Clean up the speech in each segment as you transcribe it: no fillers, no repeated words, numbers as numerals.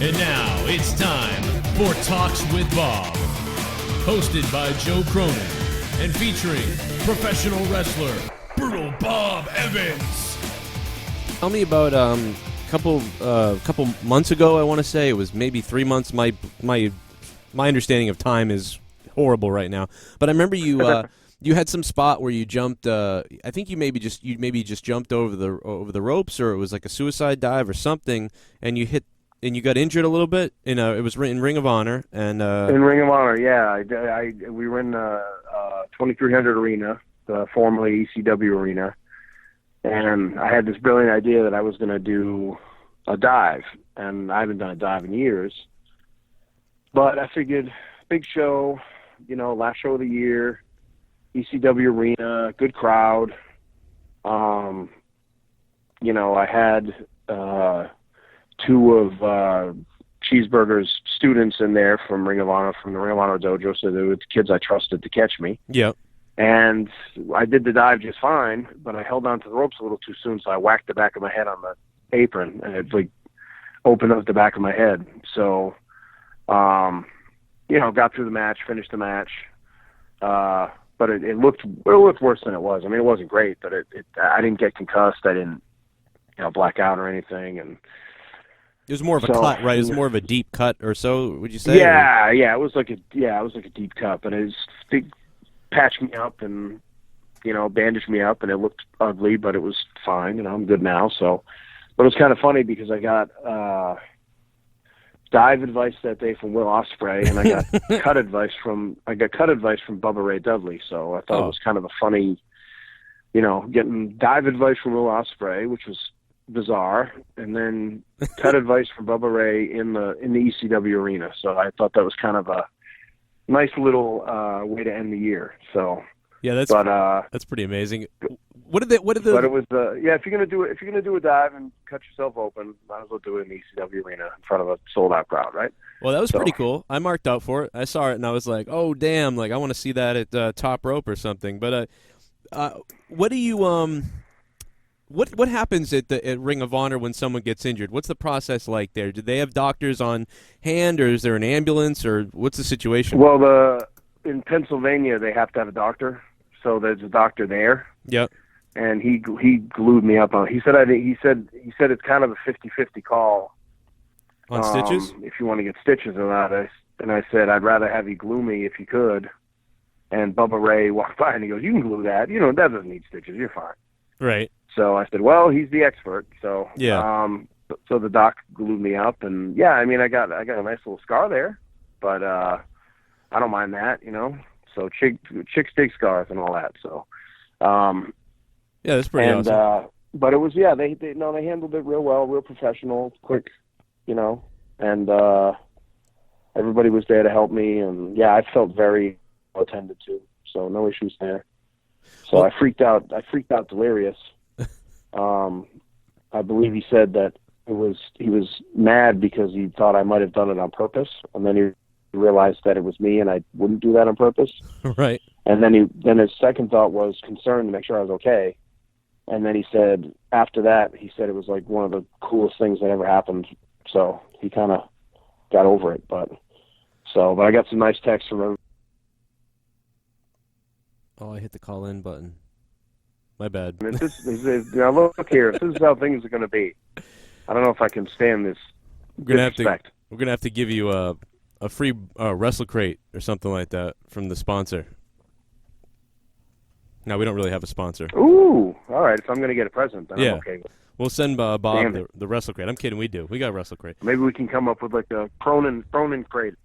And now it's time for Talks with Bob, hosted by Joe Cronin and featuring professional wrestler Brutal Bob Evans. Tell me about couple months ago. I want to say it was maybe 3 months. My understanding of time is horrible right now, but I remember you you had some spot where you jumped. I think you maybe just jumped over the ropes, or it was like a suicide dive or something, and you hit. And you got injured a little bit. It was in Ring of Honor, and in Ring of Honor, yeah. We were in 2300 Arena, the formerly ECW Arena, and I had this brilliant idea that I was going to do a dive, and I haven't done a dive in years. But I figured, big show, last show of the year, ECW Arena, good crowd. I had two of Cheeseburger's students in there from Ring of Honor, from the Ring of Honor dojo, so they were the kids I trusted to catch me. Yep. And I did the dive just fine, but I held on to the ropes a little too soon, so I whacked the back of my head on the apron, and it opened up the back of my head. So, got through the match, finished the match, but it looked worse than it was. I mean, it wasn't great, but I didn't get concussed. I didn't, black out or anything, and it was more of a cut, right? It was more of a deep cut or so, would you say? Yeah, it was like a deep cut, but they patched me up and bandaged me up, and it looked ugly, but it was fine. I'm good now. So, but it was kind of funny because I got dive advice that day from Will Ospreay, and I got cut advice from Bubba Ray Dudley. So I thought it was kind of a funny, getting dive advice from Will Ospreay, which was bizarre, and then cut advice from Bubba Ray in the ECW Arena. So I thought that was kind of a nice little way to end the year. So yeah, that's pretty amazing. But it was if you're gonna do a dive and cut yourself open, might as well do it in the ECW Arena in front of a sold out crowd, right? Well, that was pretty cool. I marked out for it. I saw it and I was like, oh damn, like I want to see that at Top Rope or something. But what do you What happens at Ring of Honor when someone gets injured? What's the process like there? Do they have doctors on hand, or is there an ambulance, or what's the situation? Well, in Pennsylvania they have to have a doctor, so there's a doctor there. Yep. And he glued me up on. He said it's kind of a 50-50 call on stitches if you want to get stitches or not. And I said I'd rather have you glue me if you could. And Bubba Ray walked by and he goes, "You can glue that. That doesn't need stitches. You're fine." Right. So I said, well, he's the expert. So yeah. So the doc glued me up, and yeah, I mean, I got a nice little scar there, but I don't mind that, So chicks dig scars and all that. So yeah, that's pretty awesome. But it was they handled it real well, real professional, quick, and everybody was there to help me, and yeah, I felt very well attended to, so no issues there. So I freaked out delirious. I believe he said that he was mad because he thought I might have done it on purpose, and then he realized that it was me and I wouldn't do that on purpose. Right. And then his second thought was concern to make sure I was okay. And then he said after that, it was like one of the coolest things that ever happened. So he kind of got over it, but I got some nice texts from him. Oh, I hit the call in button. My bad. Look here. This is how things are going to be. I don't know if I can stand this disrespect. We're gonna have to give you a free Wrestle Crate or something like that from the sponsor. No, we don't really have a sponsor. Ooh, all right. If I'm going to get a present, then yeah. I'm okay with it. We'll send Bob the Wrestle Crate. I'm kidding. We do. We got a Wrestle Crate. Maybe we can come up with like a Cronin Crate.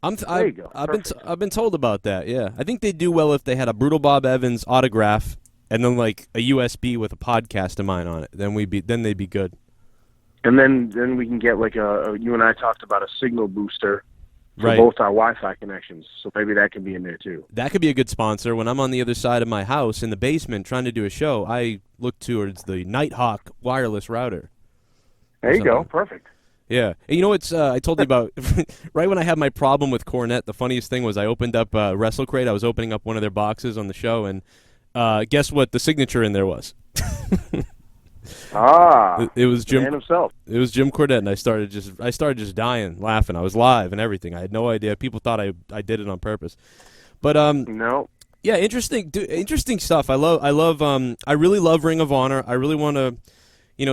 There you go. I've been told about that. Yeah, I think they'd do well if they had a Brutal Bob Evans autograph and then like a USB with a podcast of mine on it. Then they'd be good. And then we can get like you and I talked about a signal booster for both our Wi-Fi connections. So maybe that can be in there too. That could be a good sponsor. When I'm on the other side of my house in the basement trying to do a show, I look towards the Nighthawk wireless router. There you go. Perfect. Yeah. And you know what's I told you about right when I had my problem with Cornette, the funniest thing was I opened up Wrestle Crate. I was opening up one of their boxes on the show, and guess what the signature in there was? It was Jim himself. It was Jim Cornette, and I started just dying, laughing. I was live and everything. I had no idea. People thought I did it on purpose. But no. Yeah, interesting stuff. I really love Ring of Honor. I really want to,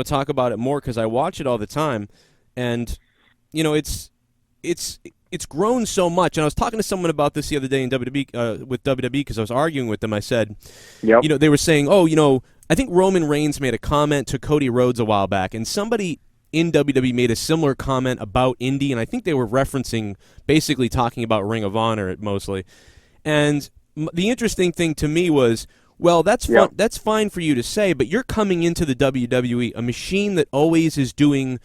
talk about it more because I watch it all the time, and it's grown so much. And I was talking to someone about this the other day in WWE with WWE because I was arguing with them. I said, yep. They were saying, I think Roman Reigns made a comment to Cody Rhodes a while back, and somebody in WWE made a similar comment about Indy, and I think they were referencing, basically talking about Ring of Honor mostly. And the interesting thing to me was, well, that's fun, that's fine for you to say, but you're coming into the WWE, a machine that always is doing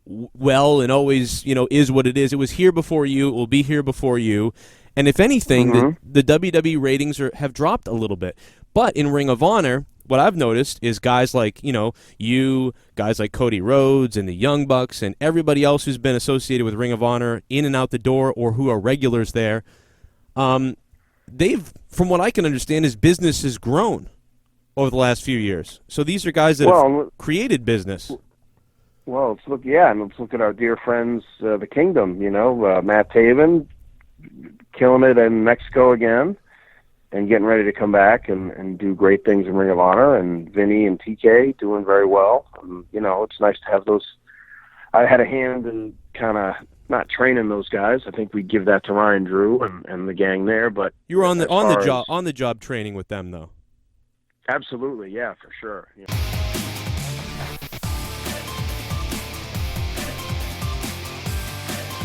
well and always, is what it is. It was here before you. It will be here before you. And if anything, the WWE ratings have dropped a little bit. But in Ring of Honor, what I've noticed is guys like, guys like Cody Rhodes and the Young Bucks and everybody else who's been associated with Ring of Honor in and out the door or who are regulars there, from what I can understand, his business has grown over the last few years. So these are guys that have created business. Well, let's look at our dear friends, the Kingdom. Matt Taven killing it in Mexico again, and getting ready to come back and do great things in Ring of Honor, and Vinny and TK doing very well. It's nice to have those. I had a hand in kind of not training those guys. I think we give that to Ryan Drew and the gang there. But you were on the job training with them, though. Absolutely, yeah, for sure. Yeah.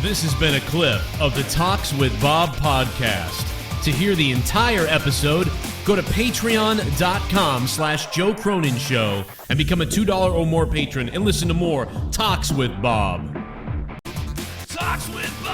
This has been a clip of the Talks with Bob podcast. To hear the entire episode, go to patreon.com/Joe Cronin Show and become a $2 or more patron and listen to more Talks with Bob. Talks with Bob!